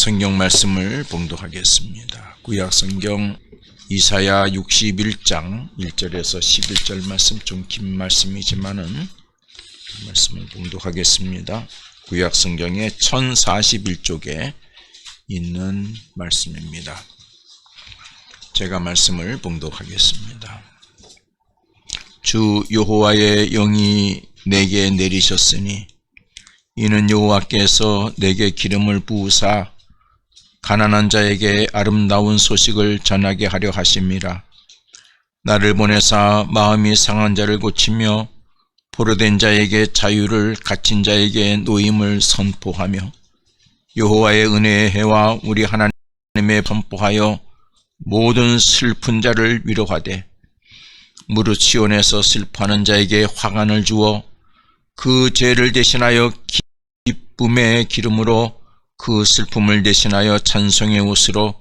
성경 말씀을 봉독하겠습니다. 구약 성경 이사야 61장 1절에서 11절 말씀, 좀 긴 말씀이지만은 말씀을 봉독하겠습니다. 구약 성경의 1041쪽에 있는 말씀입니다. 제가 말씀을 봉독하겠습니다. 주 여호와의 영이 내게 내리셨으니 이는 여호와께서 내게 기름을 부으사 가난한 자에게 아름다운 소식을 전하게 하려 하심이라. 나를 보내사 마음이 상한 자를 고치며 포로된 자에게 자유를, 갇힌 자에게 노임을 선포하며 여호와의 은혜의 해와 우리 하나님의 선포하여 모든 슬픈 자를 위로하되 무릇 시온에서 슬퍼하는 자에게 화관을 주어 그 죄를 대신하여 기쁨의 기름으로, 그 슬픔을 대신하여 찬송의 옷으로,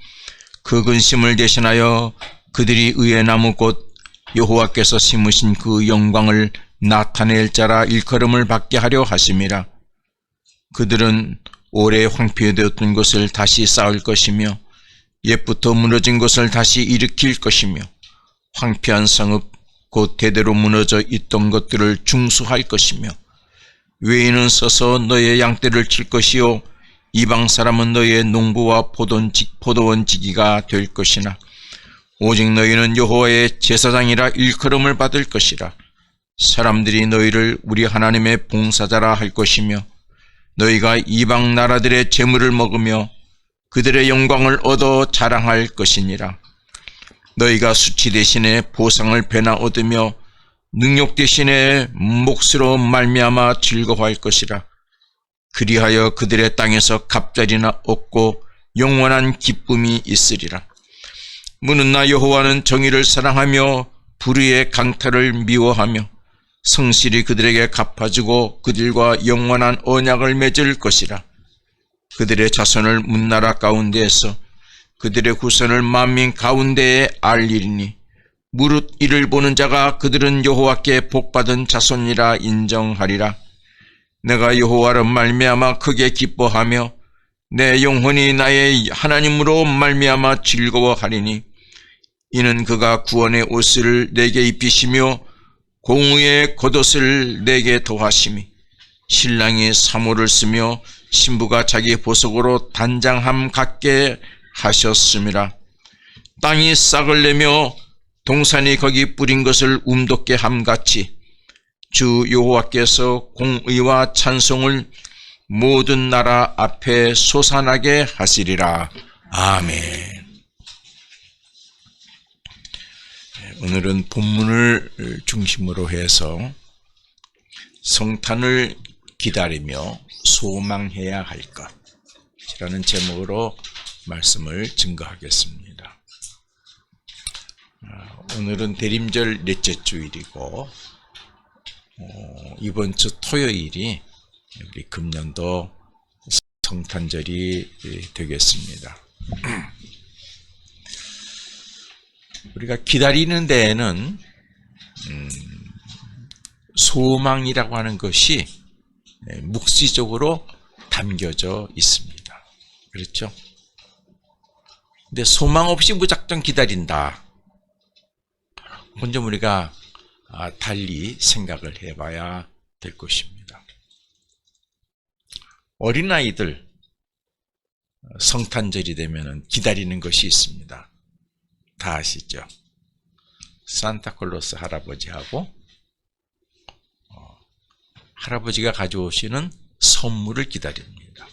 그 근심을 대신하여 그들이 의의 나무 곧 여호와께서 심으신 그 영광을 나타낼 자라 일컬음을 받게 하려 하심이라. 그들은 오래 황폐되었던 것을 다시 쌓을 것이며 옛부터 무너진 것을 다시 일으킬 것이며 황폐한 성읍 곧 대대로 무너져 있던 것들을 중수할 것이며 외인은 서서 너의 양떼를 칠 것이요 이방 사람은 너의 농부와 포도원 지기가 될 것이나 오직 너희는 여호와의 제사장이라 일컬음을 받을 것이라. 사람들이 너희를 우리 하나님의 봉사자라 할 것이며 너희가 이방 나라들의 재물을 먹으며 그들의 영광을 얻어 자랑할 것이니라. 너희가 수치 대신에 보상을 배나 얻으며 능력 대신에 몫으로 말미암아 즐거워할 것이라. 그리하여 그들의 땅에서 갑자리나 얻고 영원한 기쁨이 있으리라. 무는 나 여호와는 정의를 사랑하며 불의의 강탈을 미워하며 성실히 그들에게 갚아주고 그들과 영원한 언약을 맺을 것이라. 그들의 자손을 문나라 가운데에서 그들의 후손을 만민 가운데에 알리리니 무릇 이를 보는 자가 그들은 여호와께 복받은 자손이라 인정하리라. 내가 여호와로 말미암아 크게 기뻐하며 내 영혼이 나의 하나님으로 말미암아 즐거워하리니 이는 그가 구원의 옷을 내게 입히시며 공의의 겉옷을 내게 더하심이 신랑이 사모를 쓰며 신부가 자기 보석으로 단장함 같게 하셨음이라. 땅이 싹을 내며 동산이 거기 뿌린 것을 움돋게 함같이 주 여호와께서 공의와 찬송을 모든 나라 앞에 솟아나게 하시리라. 아멘. 오늘은 본문을 중심으로 해서 성탄을 기다리며 소망해야 할 것이라는 제목으로 말씀을 증거하겠습니다. 오늘은 대림절 넷째 주일이고 이번 주 토요일이 우리 금년도 성탄절이 되겠습니다. 우리가 기다리는 데에는 소망이라고 하는 것이 묵시적으로 담겨져 있습니다. 그렇죠? 근데 소망 없이 무작정 기다린다. 그건 좀 우리가 달리 생각을 해봐야 될 것입니다. 어린아이들 성탄절이 되면 기다리는 것이 있습니다. 다 아시죠? 산타클로스 할아버지하고 할아버지가 가져오시는 선물을 기다립니다.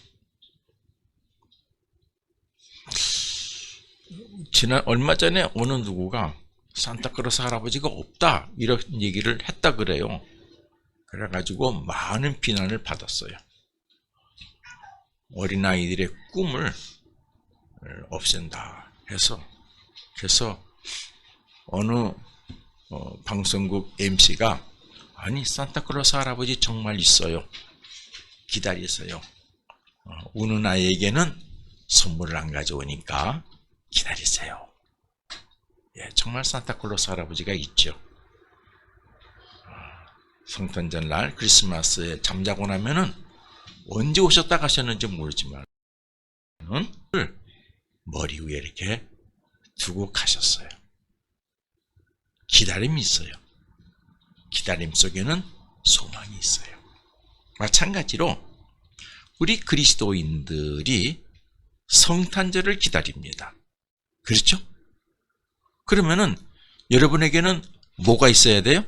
얼마 전에 어느 누구가 산타클로스 할아버지가 없다 이런 얘기를 했다 그래요. 그래가지고 많은 비난을 받았어요. 어린아이들의 꿈을 없앤다 해서. 그래서 어느 방송국 MC가 아니 산타클로스 할아버지 정말 있어요. 기다리세요. 우는 아이에게는 선물을 안 가져오니까 기다리세요. 예, 정말 산타클로스 할아버지가 있죠. 성탄절 날 크리스마스에 잠자고 나면은 언제 오셨다 가셨는지 모르지만 는 머리 위에 이렇게 두고 가셨어요. 기다림이 있어요. 기다림 속에는 소망이 있어요. 마찬가지로 우리 그리스도인들이 성탄절을 기다립니다. 그렇죠? 그러면은 여러분에게는 뭐가 있어야 돼요?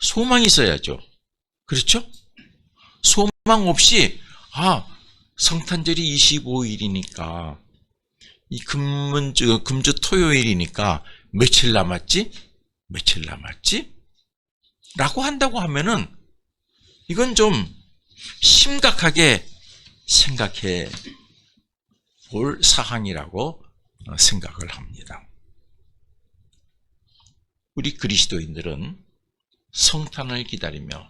소망이 있어야죠. 그렇죠? 소망 없이 성탄절이 25일이니까 이 금주 토요일이니까 며칠 남았지? 라고 한다고 하면은 이건 좀 심각하게 생각해 볼 사항이라고 생각을 합니다. 우리 그리스도인들은 성탄을 기다리며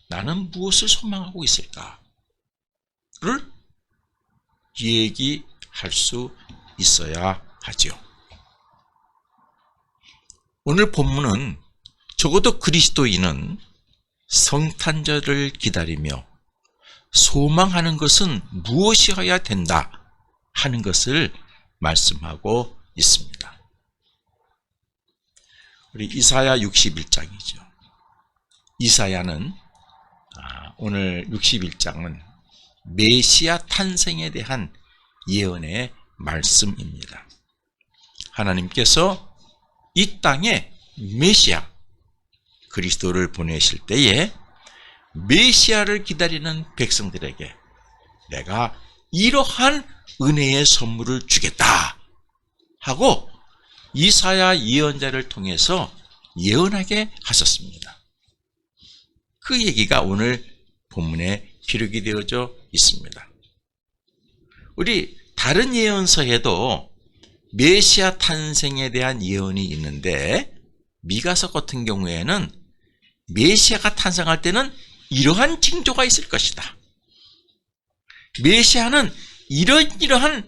나는 무엇을 소망하고 있을까를 얘기할 수 있어야 하죠. 오늘 본문은 적어도 그리스도인은 성탄절을 기다리며 소망하는 것은 무엇이어야 된다 하는 것을 말씀하고 있습니다. 우리 이사야 61장이죠. 이사야는 오늘 61장은 메시아 탄생에 대한 예언의 말씀입니다. 하나님께서 이 땅에 메시아 그리스도를 보내실 때에 메시아를 기다리는 백성들에게 내가 이러한 은혜의 선물을 주겠다 하고 이사야 예언자를 통해서 예언하게 하셨습니다. 그 얘기가 오늘 본문에 기록이 되어져 있습니다. 우리 다른 예언서에도 메시아 탄생에 대한 예언이 있는데 미가서 같은 경우에는 메시아가 탄생할 때는 이러한 징조가 있을 것이다. 메시아는 이러한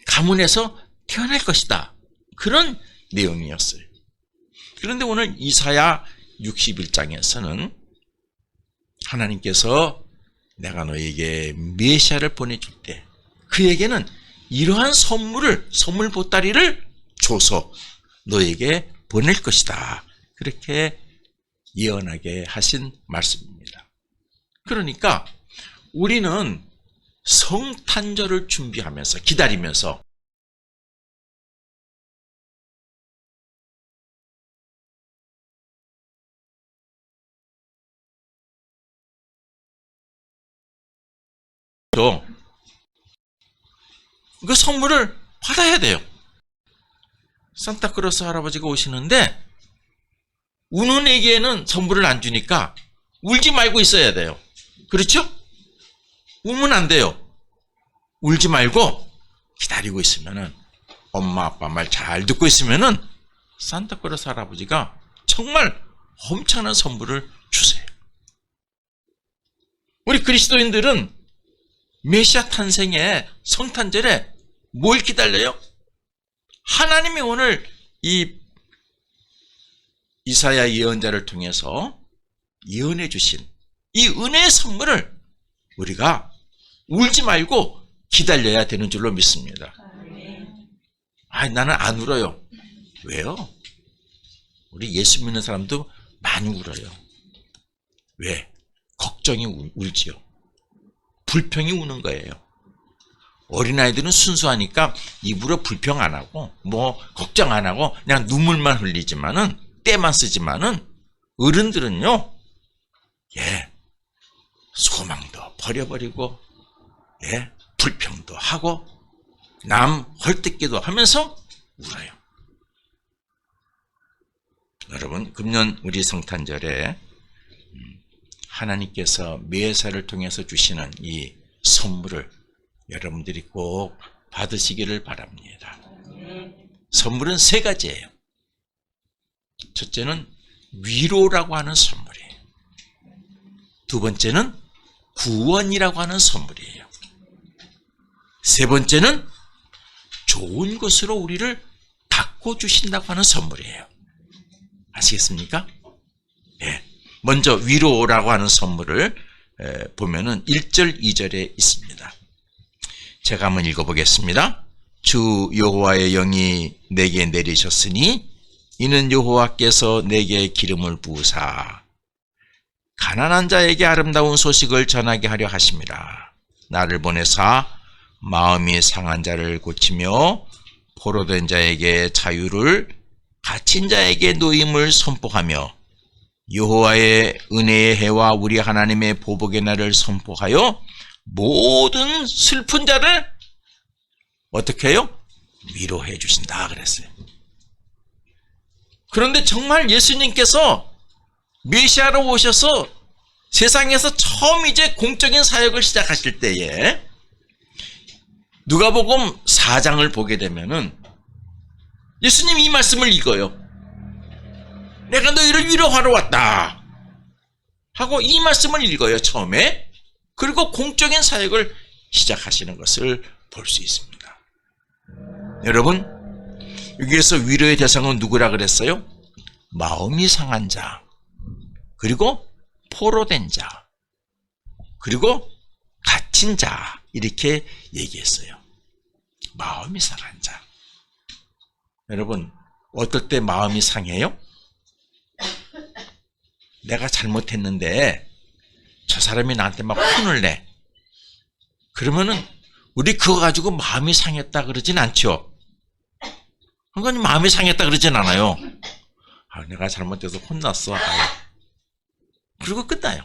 가문에서 태어날 것이다. 그런 내용이었어요. 그런데 오늘 이사야 61장에서는 하나님께서 내가 너에게 메시아를 보내줄 때 그에게는 이러한 선물 보따리를 줘서 너에게 보낼 것이다. 그렇게 예언하게 하신 말씀입니다. 그러니까 우리는 성탄절을 준비하면서 기다리면서 그 선물을 받아야 돼요. 산타크로스 할아버지가 오시는데 우는 애기에는 선물을 안 주니까 울지 말고 있어야 돼요. 그렇죠? 울면 안 돼요. 울지 말고 기다리고 있으면은 엄마 아빠 말 잘 듣고 있으면은 산타크로스 할아버지가 정말 엄청난 선물을 주세요. 우리 그리스도인들은 메시아 탄생의 성탄절에 뭘 기다려요? 하나님이 오늘 이 이사야 예언자를 통해서 예언해 주신 이 은혜의 선물을 우리가 울지 말고 기다려야 되는 줄로 믿습니다. 나는 안 울어요. 왜요? 우리 예수 믿는 사람도 많이 울어요. 왜? 걱정이 울지요. 불평이 우는 거예요. 어린아이들은 순수하니까 입으로 불평 안 하고 걱정 안 하고 그냥 눈물만 흘리지만은 때만 쓰지만은 어른들은요, 소망도 버려버리고, 불평도 하고, 남 헐뜯기도 하면서 울어요. 여러분, 금년 우리 성탄절에 하나님께서 메시아를 통해서 주시는 이 선물을 여러분들이 꼭 받으시기를 바랍니다. 선물은 3가지예요. 첫째는 위로라고 하는 선물이에요. 두 번째는 구원이라고 하는 선물이에요. 세 번째는 좋은 것으로 우리를 바꿔주신다고 하는 선물이에요. 아시겠습니까? 먼저 위로라고 하는 선물을 보면은 1절, 2절에 있습니다. 제가 한번 읽어보겠습니다. 주 여호와의 영이 내게 내리셨으니 이는 여호와께서 내게 기름을 부으사 가난한 자에게 아름다운 소식을 전하게 하려 하심이라. 나를 보내사 마음이 상한 자를 고치며 포로된 자에게 자유를, 갇힌 자에게 노임을 선포하며 여호와의 은혜의 해와 우리 하나님의 보복의 날을 선포하여 모든 슬픈 자를 어떻게 해요? 위로해 주신다 그랬어요. 그런데 정말 예수님께서 메시아로 오셔서 세상에서 처음 이제 공적인 사역을 시작하실 때에 누가복음 4장을 보게 되면은 예수님이 이 말씀을 읽어요. 내가 너희를 위로하러 왔다 하고 이 말씀을 읽어요, 처음에. 그리고 공적인 사역을 시작하시는 것을 볼 수 있습니다. 여러분, 여기에서 위로의 대상은 누구라 그랬어요? 마음이 상한 자, 그리고 포로된 자, 그리고 갇힌 자, 이렇게 얘기했어요. 마음이 상한 자. 여러분, 어떨 때 마음이 상해요? 내가 잘못했는데 저 사람이 나한테 막 혼을 내. 그러면은 우리 그거 가지고 마음이 상했다 그러진 않죠. 그건 마음이 상했다 그러진 않아요. 내가 잘못해서 혼났어. 그리고 끝나요.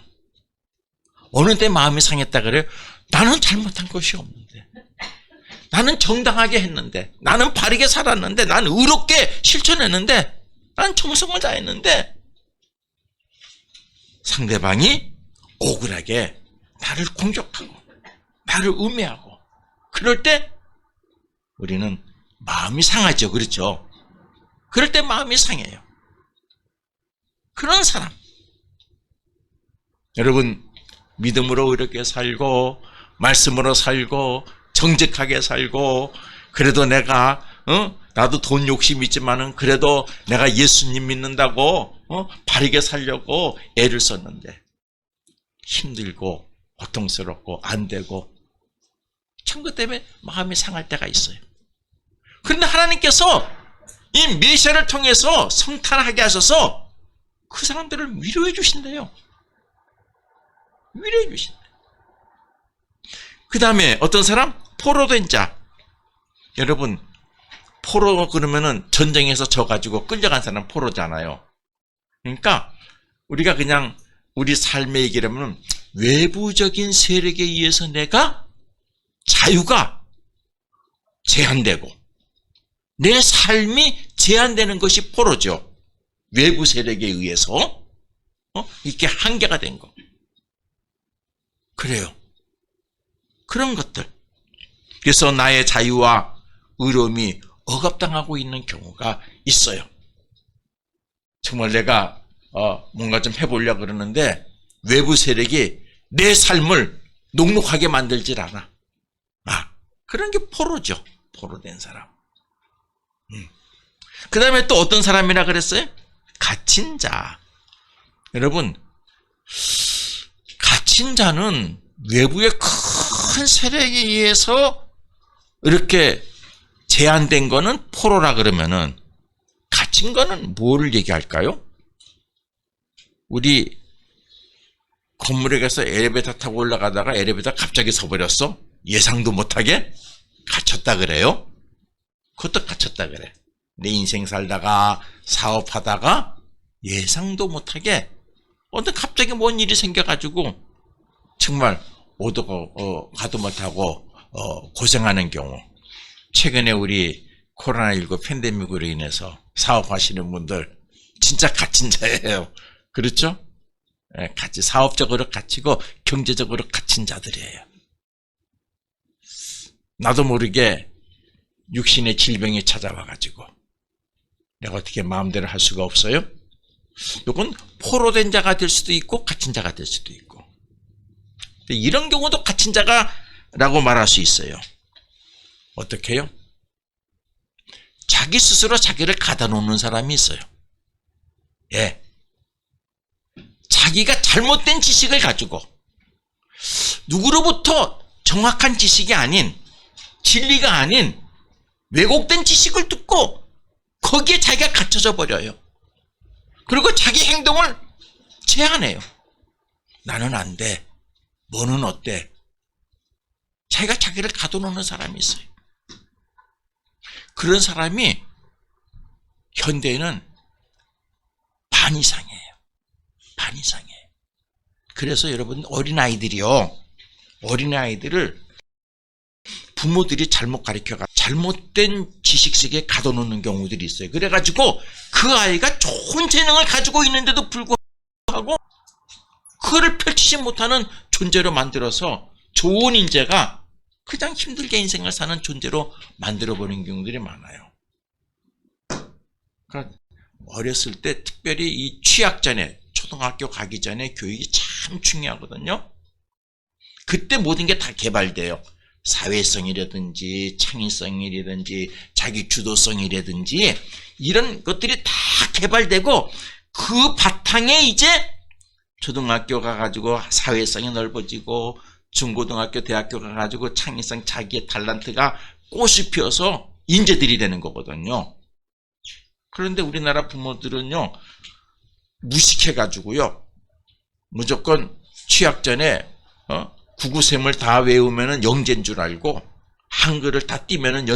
어느 때 마음이 상했다 그래요? 나는 잘못한 것이 없는데, 나는 정당하게 했는데, 나는 바르게 살았는데, 나는 의롭게 실천했는데, 나는 정성을 다했는데 상대방이 억울하게 나를 공격하고 나를 음해하고 그럴 때 우리는 마음이 상하죠. 그렇죠? 그럴 때 마음이 상해요. 그런 사람, 여러분, 믿음으로 이렇게 살고 말씀으로 살고 정직하게 살고, 그래도 내가 나도 돈 욕심 있지만은 그래도 내가 예수님 믿는다고 바르게 살려고 애를 썼는데 힘들고 고통스럽고 안 되고 참 그 때문에 마음이 상할 때가 있어요. 그런데 하나님께서 이 메시아를 통해서 성탄하게 하셔서 그 사람들을 위로해 주신대요. 위로해 주신대. 그 다음에 어떤 사람? 포로된 자. 여러분, 포로 그러면은 전쟁에서 져가지고 끌려간 사람 포로잖아요. 그러니까 우리가 그냥 우리 삶의 얘기라면 외부적인 세력에 의해서 내가 자유가 제한되고 내 삶이 제한되는 것이 포로죠. 외부 세력에 의해서 이렇게 한계가 된 거. 그래요. 그런 것들. 그래서 나의 자유와 의로움이 억압당하고 있는 경우가 있어요. 정말 내가 뭔가 좀 해보려고 그러는데 외부 세력이 내 삶을 녹록하게 만들질 않아. 그런 게 포로죠. 포로된 사람. 그 다음에 또 어떤 사람이라 그랬어요? 갇힌 자. 여러분, 갇힌 자는 외부의 큰 세력에 의해서 이렇게 제한된 거는 포로라 그러면은, 갇힌 거는 뭐를 얘기할까요? 우리 건물에 가서 엘리베이터 타고 올라가다가 엘리베이터 갑자기 서버렸어? 예상도 못하게 갇혔다 그래요? 그것도 갇혔다 그래. 내 인생 살다가 사업하다가 예상도 못하게 갑자기 뭔 일이 생겨가지고 정말 오도 가도 못하고 고생하는 경우. 최근에 우리 코로나19 팬데믹으로 인해서 사업하시는 분들 진짜 갇힌 자예요. 그렇죠? 같이 사업적으로 갇히고 경제적으로 갇힌 자들이에요. 나도 모르게 육신의 질병이 찾아와가지고 내가 어떻게 마음대로 할 수가 없어요. 이건 포로된 자가 될 수도 있고 갇힌 자가 될 수도 있고, 이런 경우도 갇힌 자가라고 말할 수 있어요. 어떻게 해요? 자기 스스로 자기를 가다 놓는 사람이 있어요. 예. 자기가 잘못된 지식을 가지고 누구로부터 정확한 지식이 아닌 진리가 아닌 왜곡된 지식을 듣고 거기에 자기가 갇혀져 버려요. 그리고 자기 행동을 제한해요. 나는 안 돼. 너는 어때? 자기가 자기를 가둬놓는 사람이 있어요. 그런 사람이 현대에는 반 이상이에요. 반 이상이에요. 그래서 여러분 어린아이들이요. 어린아이들을 부모들이 잘못 가르쳐가 잘못된 지식 세계에 가둬놓는 경우들이 있어요. 그래가지고 그 아이가 좋은 재능을 가지고 있는데도 불구하고 그거를 펼치지 못하는 존재로 만들어서 좋은 인재가 그냥 힘들게 인생을 사는 존재로 만들어버리는 경우들이 많아요. 그러니까 어렸을 때 특별히 이 취학 전에 초등학교 가기 전에 교육이 참 중요하거든요. 그때 모든 게 다 개발돼요. 사회성이라든지 창의성이라든지 자기 주도성이라든지 이런 것들이 다 개발되고 그 바탕에 이제 초등학교 가가지고 사회성이 넓어지고 중고등학교 대학교 가가지고 창의성 자기의 탤런트가 꽃이 피어서 인재들이 되는 거거든요. 그런데 우리나라 부모들은요 무식해가지고요 무조건 취학 전에 구구셈을 다 외우면은 영재인 줄 알고 한글을 다 띄면은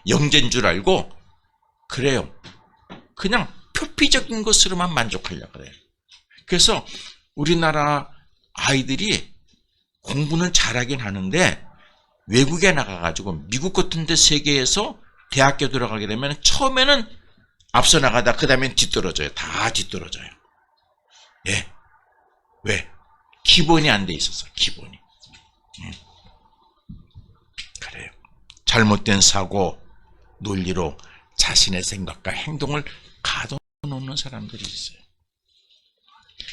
영재인 줄 알고 그래요. 그냥 표피적인 것으로만 만족하려고 그래요. 그래서 우리나라 아이들이 공부는 잘하긴 하는데 외국에 나가가지고 미국 같은 데 세계에서 대학교 들어가게 되면 처음에는 앞서 나가다 그 다음엔 뒤떨어져요. 다 뒤떨어져요. 예. 왜? 기본이 안 돼 있어서 기본이. 그래요. 잘못된 사고, 논리로 자신의 생각과 행동을 가둬놓는 사람들이 있어요.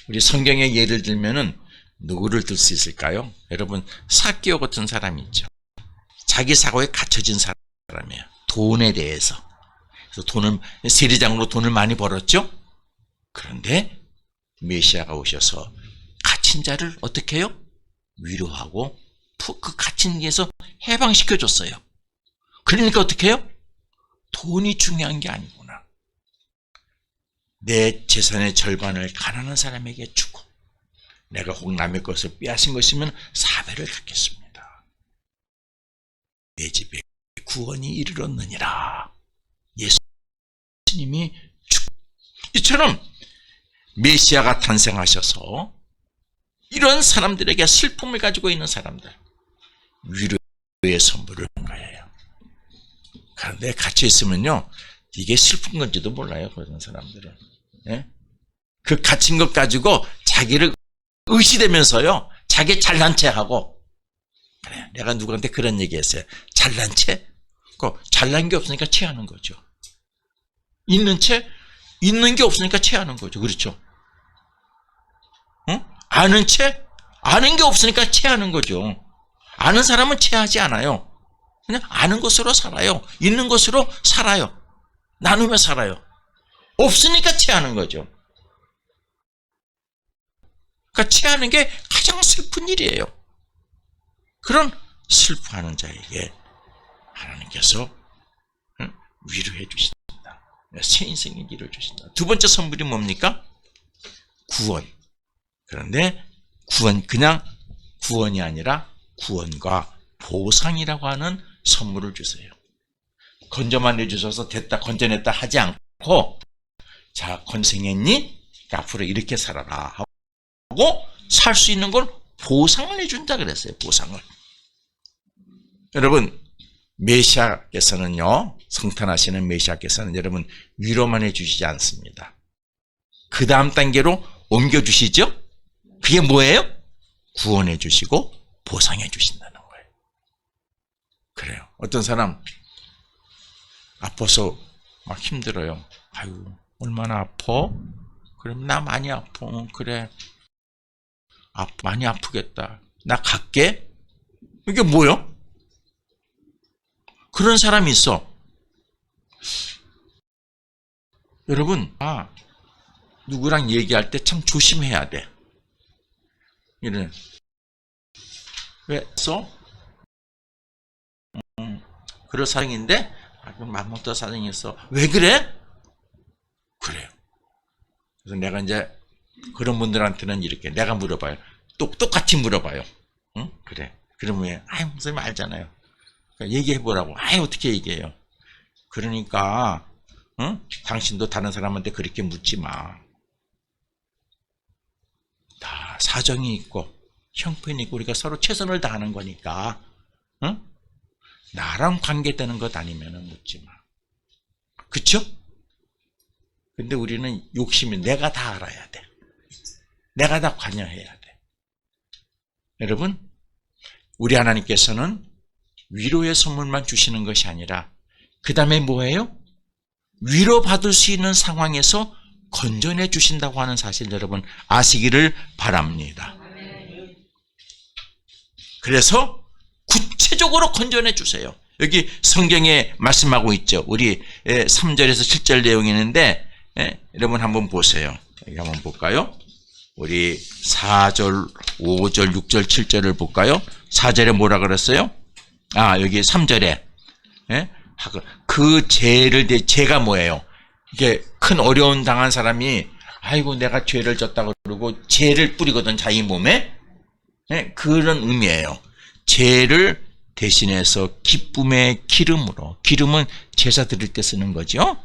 우리 성경의 예를 들면은 누구를 들 수 있을까요? 여러분 삭개오 같은 사람이 있죠. 자기 사고에 갇혀진 사람이에요. 돈에 대해서. 그래서 세리장으로 돈을 많이 벌었죠. 그런데 메시아가 오셔서 갇힌 자를 어떻게 해요? 위로하고 그 갇힌 데에서 해방시켜줬어요. 그러니까 어떻게 해요? 돈이 중요한 게 아니구나. 내 재산의 절반을 가난한 사람에게 주고 내가 혹 남의 것을 빼앗은 것이면 사배를 갖겠습니다. 내 집에 구원이 이르렀느니라. 예수님이 이처럼 메시아가 탄생하셔서 이런 사람들에게 슬픔을 가지고 있는 사람들 위로의 선물을 한 거예요. 그런데 갇혀 있으면요 이게 슬픈 건지도 몰라요. 그런 사람들은. 예? 그 갇힌 것 가지고 자기를 의시되면서요 자기 잘난 체하고 그래 내가 누구한테 그런 얘기했어요. 잘난 체? 잘난 게 없으니까 체하는 거죠. 있는 게 없으니까 체하는 거죠. 그렇죠? 아는 아는 게 없으니까 체하는 거죠. 아는 사람은 체하지 않아요. 그냥 아는 것으로 살아요. 있는 것으로 살아요. 나누며 살아요. 없으니까 체하는 거죠. 그러니까 체하는 게 가장 슬픈 일이에요. 그런 슬퍼하는 자에게 하나님께서 위로해 주신다. 새 인생의 길을 주신다. 두 번째 선물이 뭡니까? 구원. 그런데 구원 그냥 구원이 아니라 구원과 보상이라고 하는 선물을 주세요. 건져만 내주셔서 됐다 건져냈다 하지 않고 자 건생했니? 앞으로 이렇게 살아라 하고 살 수 있는 걸 보상을 해준다 그랬어요. 보상을. 여러분 메시아께서는요 성탄하시는 메시아께서는 여러분 위로만 해주시지 않습니다. 그 다음 단계로 옮겨주시죠. 그게 뭐예요? 구원해 주시고 보상해 주신다는 거예요. 그래요. 어떤 사람 아파서 막 힘들어요. 아유 얼마나 아파? 그럼 나 많이 아파. 그래 많이 아프겠다. 나 갈게. 이게 뭐요? 그런 사람이 있어. 여러분 누구랑 얘기할 때 참 조심해야 돼. 이래. 왜? 그럴 사정인데 맘 못할 사정이었어. 왜 그래? 그래요. 그래서 내가 이제 그런 분들한테는 이렇게 내가 물어봐요. 똑같이 물어봐요. 응? 그래. 그러면 목사님 알잖아요. 그러니까 얘기해보라고. 어떻게 얘기해요? 그러니까 응? 당신도 다른 사람한테 그렇게 묻지 마. 다 사정이 있고 형편이 있고 우리가 서로 최선을 다하는 거니까 응? 나랑 관계되는 것 아니면 묻지 마. 그쵸? 근데 우리는 욕심이 내가 다 알아야 돼. 내가 다 관여해야 돼. 여러분, 우리 하나님께서는 위로의 선물만 주시는 것이 아니라 그 다음에 뭐예요? 위로받을 수 있는 상황에서 건져내 주신다고 하는 사실 여러분 아시기를 바랍니다. 그래서 구체적으로 건져내 주세요. 여기 성경에 말씀하고 있죠. 우리 3절에서 7절 내용이 있는데 여러분 한번 보세요. 여기 한번 볼까요? 우리 4절, 5절, 6절, 7절을 볼까요? 4절에 뭐라 그랬어요? 여기 3절에 그 죄가 뭐예요? 이게 큰 어려움 당한 사람이 아이고 내가 죄를 졌다 그러고 죄를 뿌리거든 자기 몸에. 그런 의미예요. 죄를 대신해서 기쁨의 기름으로, 기름은 제사 드릴 때 쓰는 거죠.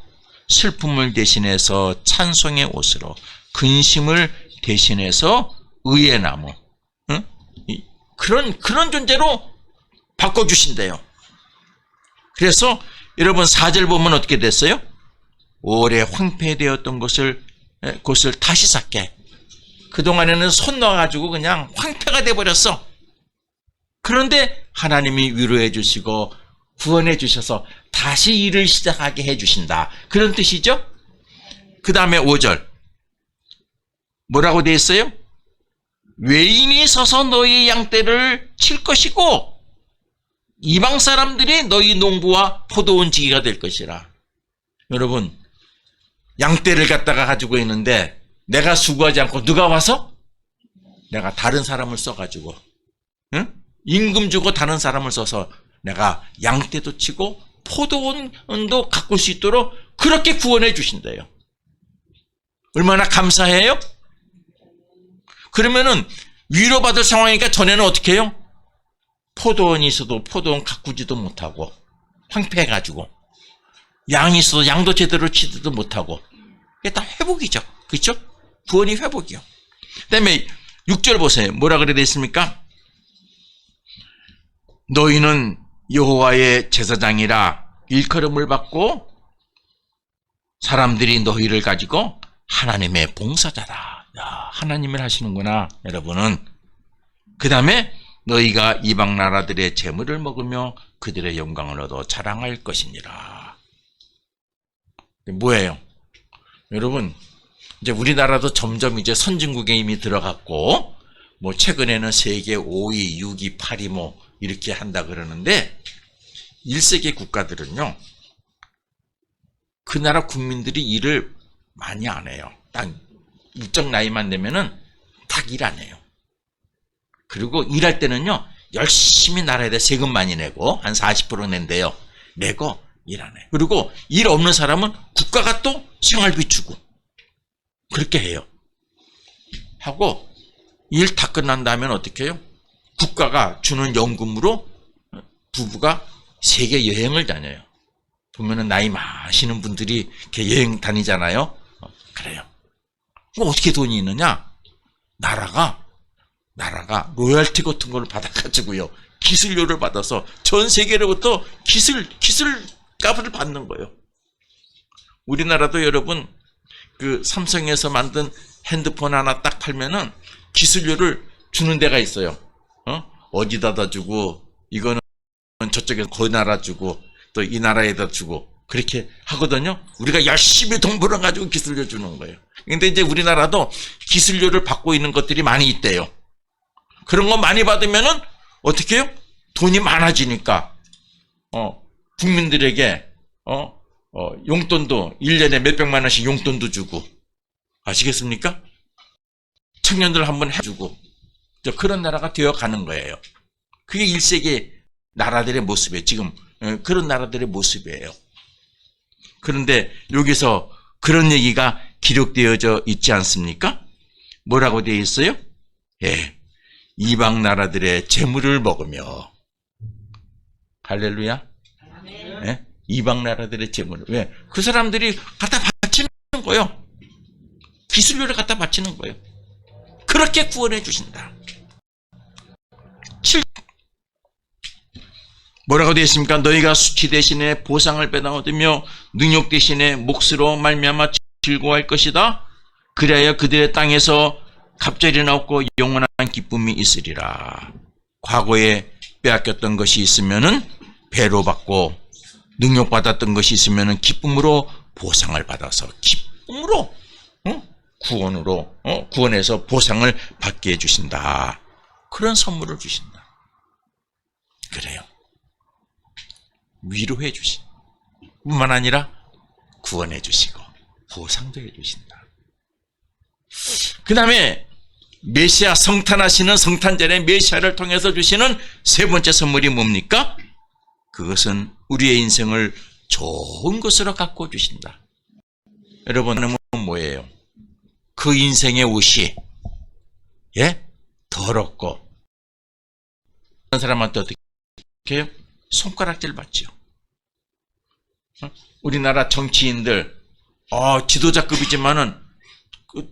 슬픔을 대신해서 찬송의 옷으로, 근심을 대신해서 의의 나무, 그런 존재로 바꿔주신대요. 그래서 여러분 4절 보면 어떻게 됐어요? 오래 황폐되었던 곳을 다시 쌓게. 그동안에는 손 넣어가지고 그냥 황폐가 돼버렸어. 그런데 하나님이 위로해 주시고 구원해 주셔서 다시 일을 시작하게 해 주신다. 그런 뜻이죠. 그 다음에 5절 뭐라고 되어 있어요? 외인이 서서 너희 양떼를 칠 것이고 이방 사람들이 너희 농부와 포도원 지기가 될 것이라. 여러분 양떼를 갖다가 가지고 있는데 내가 수고하지 않고 누가 와서? 내가 다른 사람을 써가지고 임금 주고 다른 사람을 써서 내가 양떼도 치고 포도원도 가꿀 수 있도록 그렇게 구원해 주신대요. 얼마나 감사해요? 그러면은 위로받을 상황이니까 전에는 어떻게 해요? 포도원이 있어도 포도원 가꾸지도 못하고 황폐해가지고 양이 있어도 양도 제대로 치지도 못하고 이게 다 회복이죠. 그렇죠? 구원이 회복이요. 그 다음에 6절 보세요. 뭐라 그래 되어 있습니까? 너희는 여호와의 제사장이라 일컬음을 받고 사람들이 너희를 가지고 하나님의 봉사자다. 하나님을 하시는구나 여러분은. 그 다음에 너희가 이방 나라들의 재물을 먹으며 그들의 영광을 얻어 자랑할 것이니라. 뭐예요? 여러분 이제 우리나라도 점점 이제 선진국에 이미 들어갔고 뭐 최근에는 세계 5위, 6위, 8위 뭐 이렇게 한다 그러는데 1세계 국가들은요 그 나라 국민들이 일을 많이 안 해요. 딱 일정 나이만 되면은 딱 일 안 해요. 그리고 일할 때는요 열심히 나라에다 세금 많이 내고 한 40% 낸대요. 내고 일 안 해요. 그리고 일 없는 사람은 국가가 또 생활비 주고 그렇게 해요. 하고 일 다 끝난 다음에 어떻게 해요? 국가가 주는 연금으로 부부가 세계 여행을 다녀요. 보면은 나이 많으시는 분들이 이렇게 여행 다니잖아요. 그래요. 그럼 어떻게 돈이 있느냐? 나라가 로열티 같은 걸 받아가지고요. 기술료를 받아서 전 세계로부터 기술값을 받는 거예요. 우리나라도 여러분 그 삼성에서 만든 핸드폰 하나 딱 팔면은 기술료를 주는 데가 있어요. 어디다다 주고 이거는 저쪽에 그 나라 주고 또 이 나라에다 주고 그렇게 하거든요. 우리가 열심히 돈 벌어가지고 기술료 주는 거예요. 근데 이제 우리나라도 기술료를 받고 있는 것들이 많이 있대요. 그런 거 많이 받으면은 어떻게 해요? 돈이 많아지니까 국민들에게 용돈도 1년에 몇백만 원씩 용돈도 주고 아시겠습니까? 청년들 한번 해주고 그런 나라가 되어가는 거예요. 그게 1세기 나라들의 모습이에요. 지금 그런 나라들의 모습이에요. 그런데 여기서 그런 얘기가 기록되어져 있지 않습니까? 뭐라고 되어 있어요? 예, 이방 나라들의 재물을 먹으며. 할렐루야. 예? 이방 나라들의 재물을. 왜? 그 사람들이 갖다 바치는 거예요. 기술료를 갖다 바치는 거예요. 그렇게 구원해 주신다. 뭐라고 되어 있습니까? 너희가 수치 대신에 보상을 얻으며 능욕 대신에 몫으로 말미암아 즐거워할 것이다. 그래야 그들의 땅에서 갑절이나 없고 영원한 기쁨이 있으리라. 과거에 빼앗겼던 것이 있으면은 배로 받고, 능욕받았던 것이 있으면은 기쁨으로 보상을 받아서 기쁨으로 구원해서 보상을 받게 해주신다. 그런 선물을 주신다. 그래요. 위로해 주신 뿐만 아니라 구원해 주시고 보상도 해 주신다. 그 다음에 메시아, 성탄하시는 성탄절에 메시아를 통해서 주시는 세 번째 선물이 뭡니까? 그것은 우리의 인생을 좋은 것으로 가꾸어 주신다. 여러분, 뭐예요? 그 인생의 옷이 더럽고 그런 사람한테 어떻게 해요? 손가락질 받죠. 우리나라 정치인들 지도자급이지만은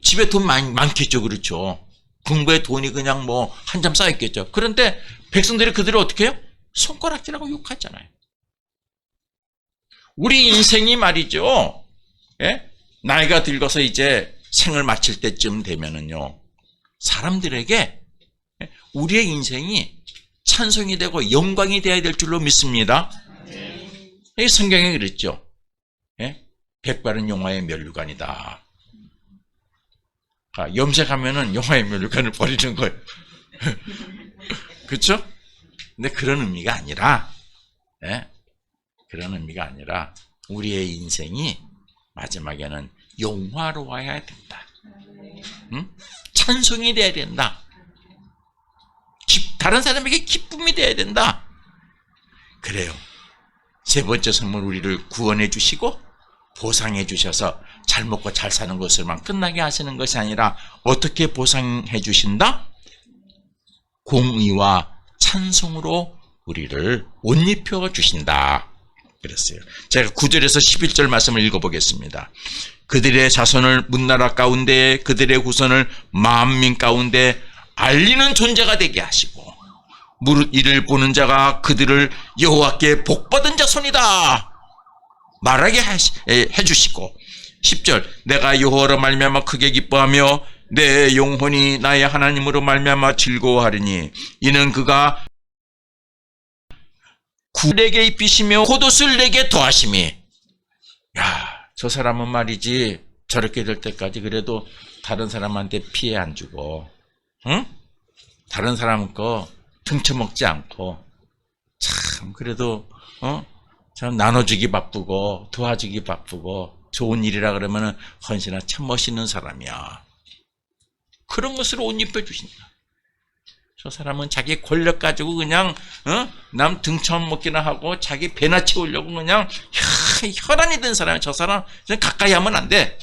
집에 돈 많겠죠. 그렇죠. 궁부에 돈이 그냥 뭐 한 점 쌓였겠죠. 그런데 백성들이 그들을 어떻게 해요? 손가락질하고 욕하잖아요. 우리 인생이 말이죠. 나이가 들어서 이제 생을 마칠 때쯤 되면은요, 사람들에게 우리의 인생이 찬송이 되고 영광이 되어야 될 줄로 믿습니다. 성경에 그랬죠. 백발은 용화의 면류관이다. 염색하면은 용화의 면류관을 버리는 거예요. 그렇죠? 근데 그런 의미가 아니라, 그런 의미가 아니라 우리의 인생이 마지막에는 용화로워야 된다. 찬송이 돼야 된다. 다른 사람에게 기쁨이 돼야 된다. 그래요. 세 번째 선물, 우리를 구원해 주시고 보상해 주셔서 잘 먹고 잘 사는 것을만 끝나게 하시는 것이 아니라 어떻게 보상해 주신다? 공의와 찬송으로 우리를 옷 입혀 주신다. 그랬어요. 제가 9절에서 11절 말씀을 읽어보겠습니다. 그들의 자손을 문나라 가운데, 그들의 후손을 만민 가운데 알리는 존재가 되게 하시고, 무릇 이를 보는 자가 그들을 여호와께 복받은 자손이다 말하게 해주시고, 10절, 내가 여호와로 말미암아 크게 기뻐하며 내 영혼이 나의 하나님으로 말미암아 즐거워하리니 이는 그가 구에게 입히시며 겉옷을 내게 더하심이. 저 사람은 말이지 저렇게 될 때까지 그래도 다른 사람한테 피해 안 주고, 다른 사람 거 등쳐먹지 않고, 참 그래도 참 나눠주기 바쁘고 도와주기 바쁘고 좋은 일이라 그러면은 헌신아 참 멋있는 사람이야. 그런 것으로 옷 입혀주신다. 저 사람은 자기 권력 가지고 그냥 남 등쳐먹기나 하고 자기 배나 채우려고 그냥 혈안이 된 사람이야. 저 사람 가까이 하면 안 돼.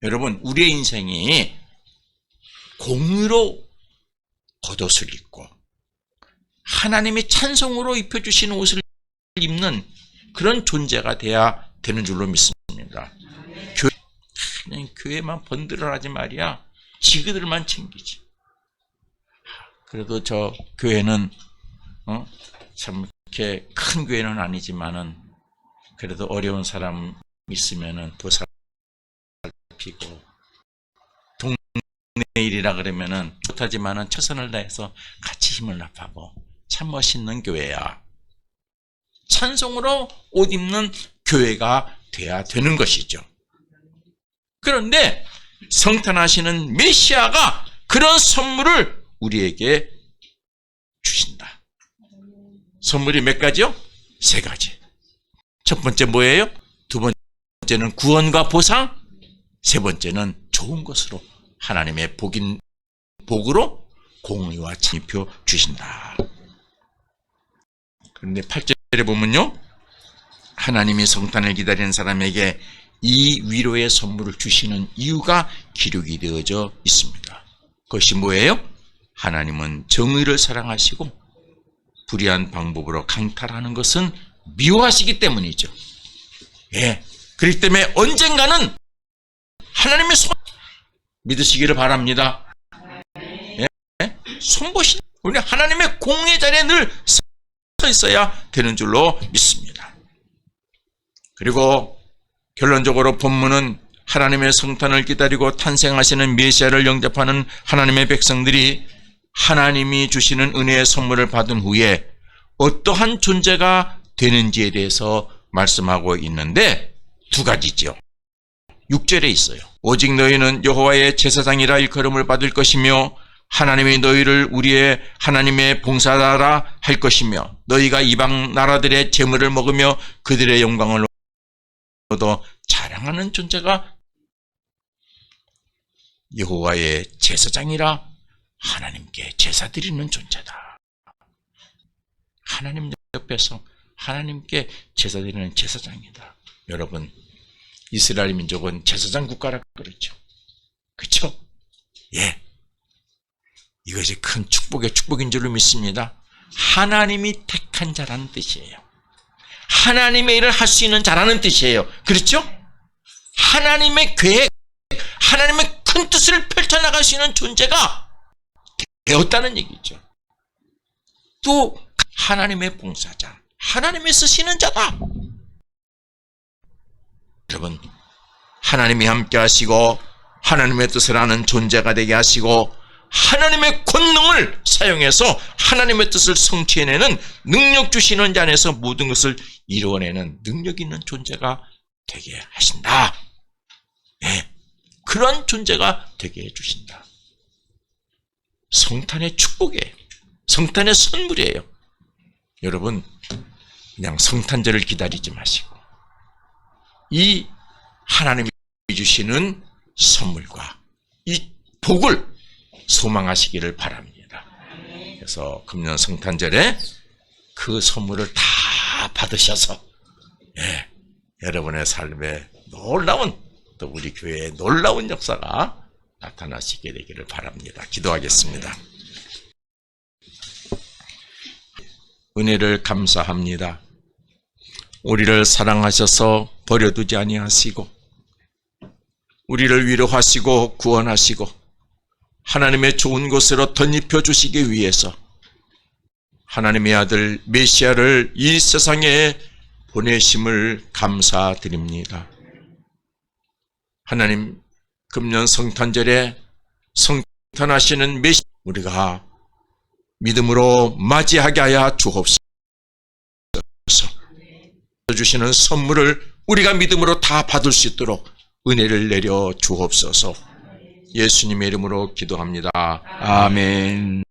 여러분, 우리의 인생이 공의로 겉옷을 입고 하나님의 찬송으로 입혀주시는 옷을 입는 그런 존재가 돼야 되는 줄로 믿습니다. 그냥 교회만 번들어라지 말이야. 지그들만 챙기지. 그래도 저 교회는 참 이렇게 큰 교회는 아니지만은 그래도 어려운 사람 있으면은 보살피고, 동네 일이라 그러면은 못하지만은 최선을 다해서 같이 힘을 합하고, 참 멋있는 교회야. 찬송으로 옷 입는 교회가 돼야 되는 것이죠. 그런데 성탄하시는 메시아가 그런 선물을 우리에게 주신다. 선물이 몇 가지요? 세 가지. 첫 번째 뭐예요? 두 번째는 구원과 보상, 세 번째는 좋은 것으로 하나님의 복으로 공의와 찬입혀 주신다. 그런데 8절에 보면요, 하나님이 성탄을 기다리는 사람에게 이 위로의 선물을 주시는 이유가 기록이 되어져 있습니다. 그것이 뭐예요? 하나님은 정의를 사랑하시고 불의한 방법으로 강탈하는 것은 미워하시기 때문이죠. 예, 그렇기 때문에 언젠가는 하나님의 손 믿으시기를 바랍니다. 예, 손보시 우리 하나님의 공의 자리에 늘 서 있어야 되는 줄로 믿습니다. 그리고 결론적으로 본문은 하나님의 성탄을 기다리고 탄생하시는 메시아를 영접하는 하나님의 백성들이 하나님이 주시는 은혜의 선물을 받은 후에 어떠한 존재가 되는지에 대해서 말씀하고 있는데 두 가지죠. 6절에 있어요. 오직 너희는 여호와의 제사장이라 일컬음을 받을 것이며 하나님이 너희를 우리의 하나님의 봉사자라 할 것이며 너희가 이방 나라들의 재물을 먹으며 그들의 영광을 얻어 자랑하는 존재가 여호와의 제사장이라 하나님께 제사 드리는 존재다. 하나님 옆에서 하나님께 제사 드리는 제사장이다. 여러분, 이스라엘 민족은 제사장 국가라 그랬죠. 그렇죠? 예. 이것이 큰 축복의 축복인 줄로 믿습니다. 하나님이 택한 자라는 뜻이에요. 하나님의 일을 할 수 있는 자라는 뜻이에요. 그렇죠? 하나님의 계획, 하나님의 큰 뜻을 펼쳐나갈 수 있는 존재가 되었다는 얘기죠. 또 하나님의 봉사자, 하나님의 쓰시는 자다. 여러분, 하나님이 함께 하시고 하나님의 뜻을 아는 존재가 되게 하시고 하나님의 권능을 사용해서 하나님의 뜻을 성취해내는 능력 주시는 자 안에서 모든 것을 이루어내는 능력 있는 존재가 되게 하신다. 네, 그런 존재가 되게 해주신다. 성탄의 축복이에요. 성탄의 선물이에요. 여러분, 그냥 성탄절을 기다리지 마시고 이 하나님이 주시는 선물과 이 복을 소망하시기를 바랍니다. 그래서 금년 성탄절에 그 선물을 다 받으셔서 예, 여러분의 삶에 놀라운, 또 우리 교회에 놀라운 역사가 나타나시게 되기를 바랍니다. 기도하겠습니다. 은혜를 감사합니다. 우리를 사랑하셔서 버려두지 아니하시고 우리를 위로하시고 구원하시고 하나님의 좋은 곳으로 덧입혀 주시기 위해서 하나님의 아들 메시아를 이 세상에 보내심을 감사드립니다. 하나님, 금년 성탄절에 성탄하시는 메시아 우리가 믿음으로 맞이하게 하여 주옵소서. 주시는 선물을 우리가 믿음으로 다 받을 수 있도록 은혜를 내려 주옵소서. 예수님의 이름으로 기도합니다. 아멘.